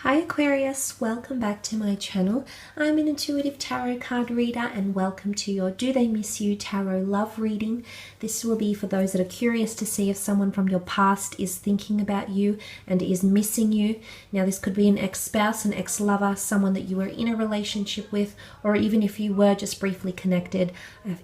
Hi Aquarius, welcome back to my channel. I'm an intuitive tarot card reader and welcome to your Do They Miss You tarot love reading. This will be for those that are curious to see if someone from your past is thinking about you and is missing you. Now this could be an ex-spouse, an ex-lover, someone that you were in a relationship with, or even if you were just briefly connected.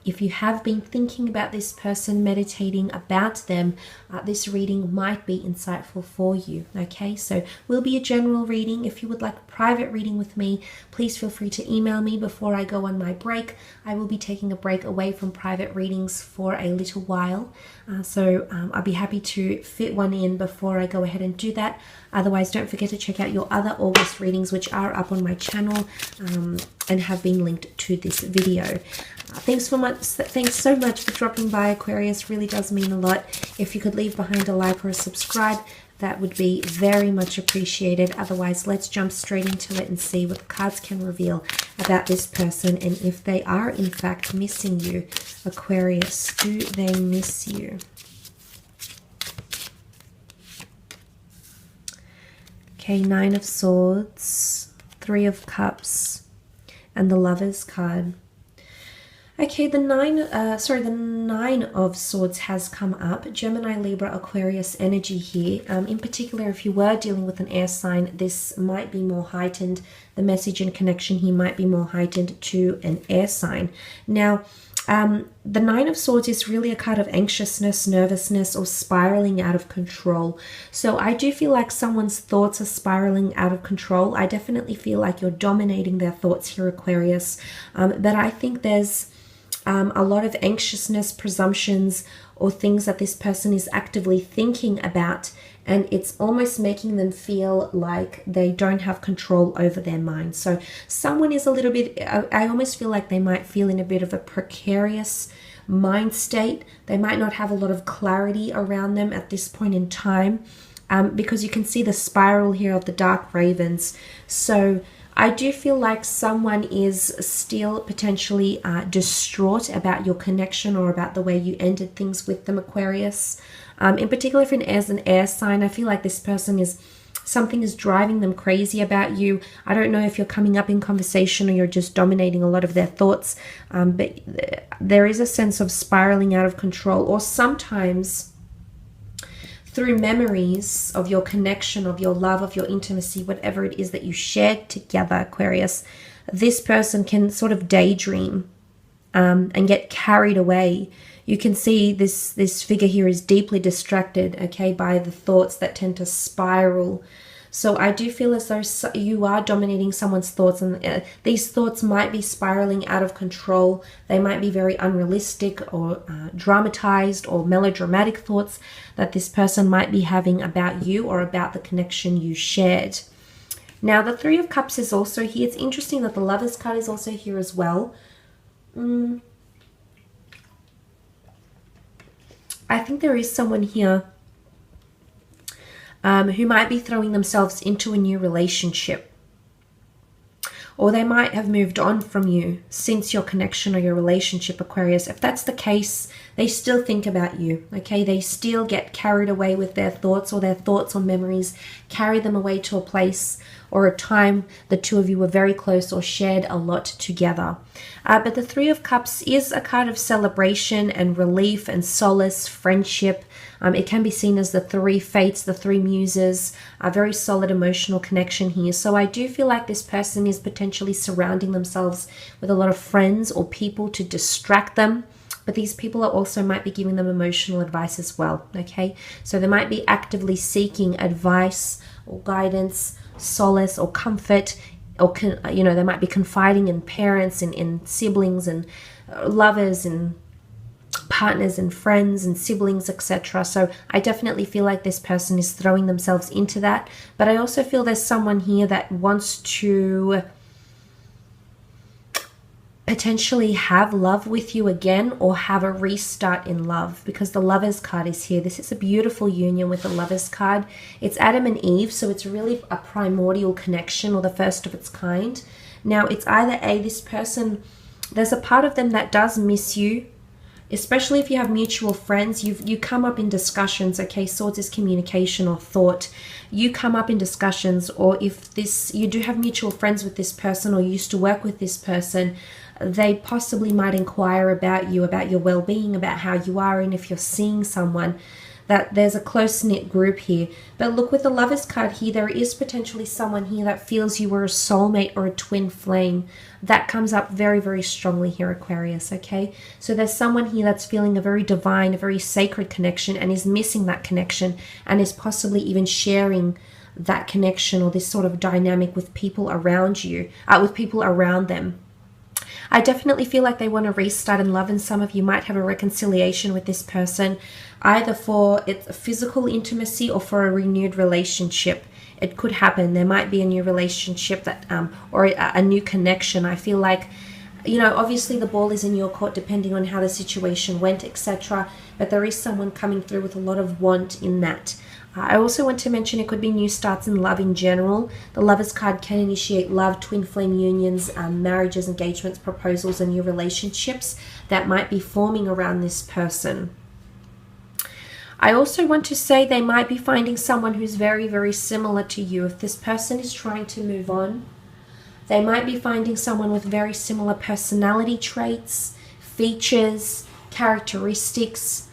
If you have been thinking about this person, meditating about them, this reading might be insightful for you. Okay, so will be a general reading. If you would like a private reading with me, please feel free to email me before I go on my break. I will be taking a break away from private readings for a little while. So I'll be happy to fit one in before I go ahead and do that. Otherwise, don't forget to check out your other August readings, which are up on my channel and have been linked to this video. Thanks so much for dropping by, Aquarius. Really does mean a lot. If you could leave behind a like or a subscribe, that would be very much appreciated. Otherwise, let's jump straight into it and see what the cards can reveal about this person and if they are in fact missing you. Aquarius, do they miss you? Okay, Nine of Swords, Three of Cups, and the Lovers card. Okay, the Nine of Swords has come up. Gemini, Libra, Aquarius energy here. In particular, if you were dealing with an air sign, this might be more heightened. The message and connection here might be more heightened to an air sign. Now, the Nine of Swords is really a card of anxiousness, nervousness, or spiraling out of control. So I do feel like someone's thoughts are spiraling out of control. I definitely feel like you're dominating their thoughts here, Aquarius. But I think there's a lot of anxiousness, presumptions, or things that this person is actively thinking about, and it's almost making them feel like they don't have control over their mind. So someone is a little bit, I almost feel like they might feel in a bit of a precarious mind state. They might not have a lot of clarity around them at this point in time, because you can see the spiral here of the dark ravens. So I do feel like someone is still potentially distraught about your connection or about the way you ended things with them, Aquarius. In particular, if it is an air sign, I feel like this person something is driving them crazy about you. I don't know if you're coming up in conversation or you're just dominating a lot of their thoughts, but there is a sense of spiraling out of control, or sometimes through memories of your connection, of your love, of your intimacy, whatever it is that you shared together, Aquarius, this person can sort of daydream and get carried away. You can see this figure here is deeply distracted, okay, by the thoughts that tend to spiral. So I do feel as though you are dominating someone's thoughts, and these thoughts might be spiraling out of control. They might be very unrealistic or dramatized or melodramatic thoughts that this person might be having about you or about the connection you shared. Now, the Three of Cups is also here. It's interesting that the Lovers card is also here as well. I think there is someone here who might be throwing themselves into a new relationship, or they might have moved on from you since your connection or your relationship, Aquarius. If that's the case, they still think about you, okay? They still get carried away with their thoughts, or their thoughts or memories carry them away to a place or a time the two of you were very close or shared a lot together. But the Three of Cups is a card of celebration and relief and solace, friendship. It can be seen as the three fates, the three muses, a very solid emotional connection here. So I do feel like this person is potentially surrounding themselves with a lot of friends or people to distract them. But these people are also might be giving them emotional advice as well, okay? So they might be actively seeking advice or guidance, solace or comfort, or they might be confiding in parents and in siblings and lovers and partners and friends and siblings, etc. So I definitely feel like this person is throwing themselves into that. But I also feel there's someone here that wants to potentially have love with you again, or have a restart in love, because the Lovers card is here. This is a beautiful union with the Lovers card. It's Adam and Eve, so it's really a primordial connection, or the first of its kind. Now, it's either this person, there's a part of them that does miss you, especially if you have mutual friends. You come up in discussions. Okay, swords is communication or thought. You come up in discussions, or if you do have mutual friends with this person or used to work with this person, they possibly might inquire about you, about your well-being, about how you are, and if you're seeing someone, that there's a close-knit group here. But look, with the Lovers card here, there is potentially someone here that feels you were a soulmate or a twin flame. That comes up very, very strongly here, Aquarius, okay? So there's someone here that's feeling a very divine, a very sacred connection and is missing that connection and is possibly even sharing that connection or this sort of dynamic with people around you, with people around them. I definitely feel like they want to restart in love, and some of you might have a reconciliation with this person, either for it's physical intimacy or for a renewed relationship. It could happen. There might be a new relationship that, or a new connection. I feel like, you know, obviously the ball is in your court depending on how the situation went, etc. But there is someone coming through with a lot of want in that. I also want to mention it could be new starts in love in general. The Lovers card can initiate love, twin flame unions, marriages, engagements, proposals, and new relationships that might be forming around this person. I also want to say they might be finding someone who's very, very similar to you. If this person is trying to move on, they might be finding someone with very similar personality traits, features, characteristics,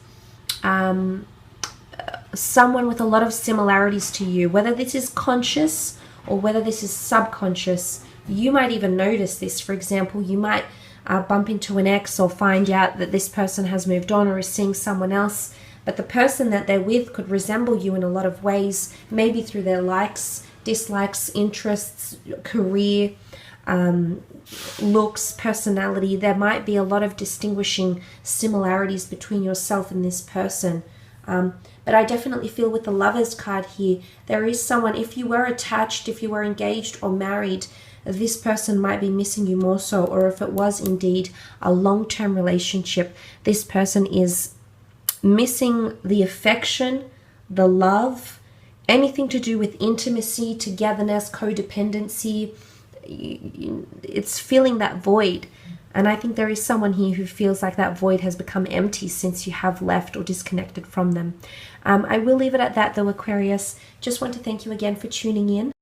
someone with a lot of similarities to you, whether this is conscious or whether this is subconscious. You might even notice this. For example, you might bump into an ex or find out that this person has moved on or is seeing someone else, but the person that they're with could resemble you in a lot of ways, maybe through their likes, dislikes, interests, career, looks, personality. There might be a lot of distinguishing similarities between yourself and this person. But I definitely feel with the Lovers card here, there is someone, if you were attached, if you were engaged or married, this person might be missing you more so. Or if it was indeed a long-term relationship, this person is missing the affection, the love, anything to do with intimacy, togetherness, codependency. It's filling that void. And I think there is someone here who feels like that void has become empty since you have left or disconnected from them. I will leave it at that though, Aquarius. Just want to thank you again for tuning in.